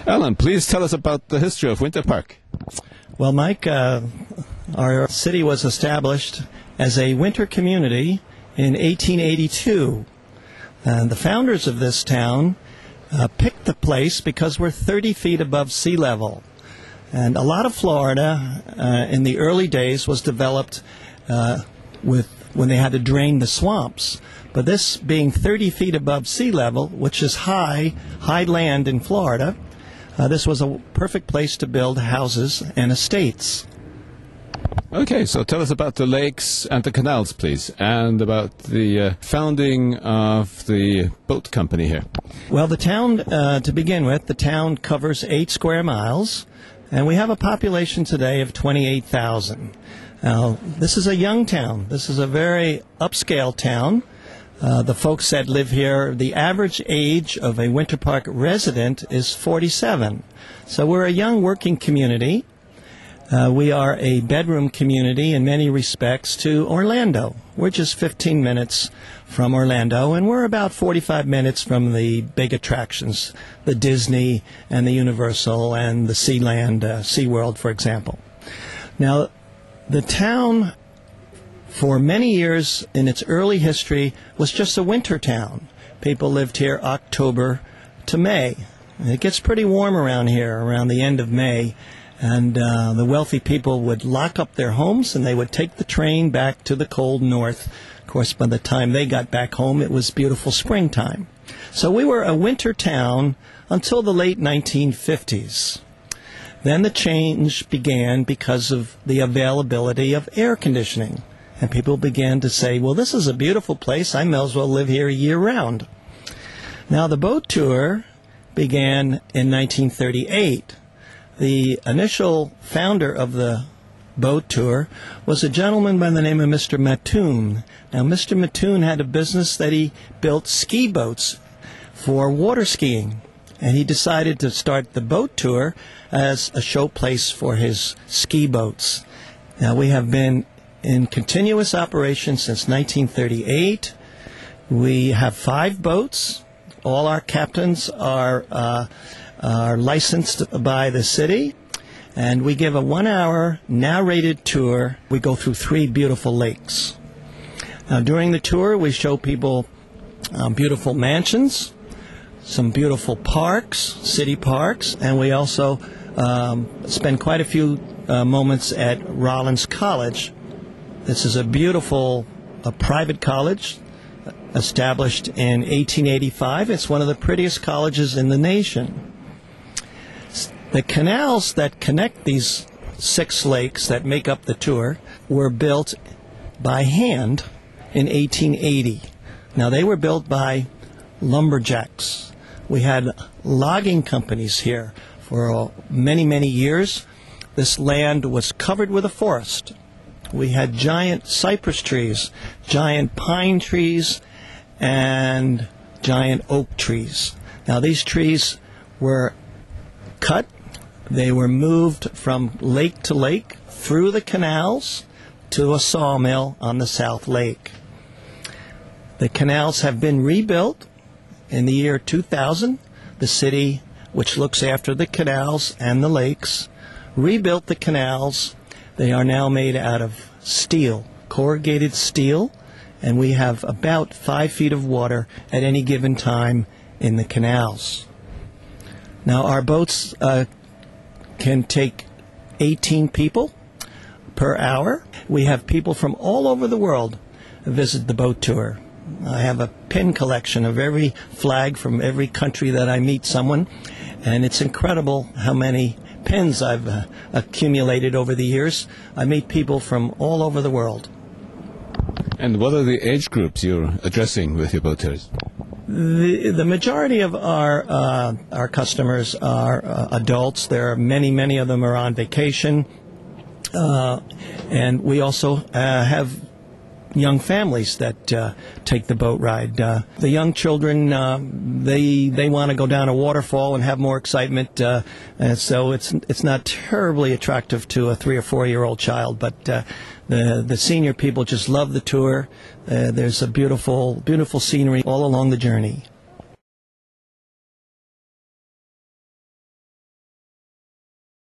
Alan, please tell us about the history of Winter Park. Well, Mike, our city was established as a winter community in 1882. And the founders of this town picked the place because we're 30 feet above sea level. And a lot of Florida in the early days was developed when they had to drain the swamps. But this being 30 feet above sea level, which is high land in Florida, this was a perfect place to build houses and estates. Okay, so tell us about the lakes and the canals, please, and about the founding of the boat company here. Well, the town, to begin with, the town covers 8 square miles, and we have a population today of 28,000. Now, this is a young town. This is a very upscale town. The folks that live here, the average age of a Winter Park resident is 47. So we're a young working community. We are a bedroom community in many respects to Orlando. We're just 15 minutes from Orlando, and we're about 45 minutes from the big attractions, the Disney and the Universal and the Sealand, SeaWorld, for example. Now, the town, for many years in its early history, was just a winter town. People lived here October to May. And it gets pretty warm around here around the end of May. And the wealthy people would lock up their homes and they would take the train back to the cold north. Of course, by the time they got back home, it was beautiful springtime. So we were a winter town until the late 1950s. Then the change began because of the availability of air conditioning. And people began to say, well, this is a beautiful place. I may as well live here year-round. Now, the boat tour began in 1938. The initial founder of the boat tour was a gentleman by the name of Mr. Mattoon. Now, Mr. Mattoon had a business that he built ski boats for water skiing. And he decided to start the boat tour as a showplace for his ski boats. Now, we have been in continuous operation since 1938. We have 5 boats. All our captains are licensed by the city. And we give a 1-hour narrated tour. We go through 3 beautiful lakes. Now, during the tour, we show people beautiful mansions, some beautiful parks, city parks, and we also spend quite a few moments at Rollins College. This is a beautiful private college established in 1885. It's one of the prettiest colleges in the nation. The canals that connect these 6 lakes that make up the tour were built by hand in 1880. Now, they were built by lumberjacks. We had logging companies here for many, many years. This land was covered with a forest. We had giant cypress trees, giant pine trees, and giant oak trees. Now, these trees were cut. They were moved from lake to lake through the canals to a sawmill on the South Lake. The canals have been rebuilt. In the year 2000, the city, which looks after the canals and the lakes, rebuilt the canals. They are now made out of steel, corrugated steel, and we have about 5 feet of water at any given time in the canals. Now, our boats can take 18 people per hour. We have people from all over the world visit the boat tour. I have a pin collection of every flag from every country that I meet someone, and it's incredible how many pins I've accumulated over the years. I meet people from all over the world. And what are the age groups you're addressing with your boat tours? The majority of our customers are adults. There are many of them are on vacation, and we also have young families that take the boat ride. The young children, they want to go down a waterfall and have more excitement, and so it's not terribly attractive to a 3 or 4-year-old child. But the senior people just love the tour. There's a beautiful scenery all along the journey.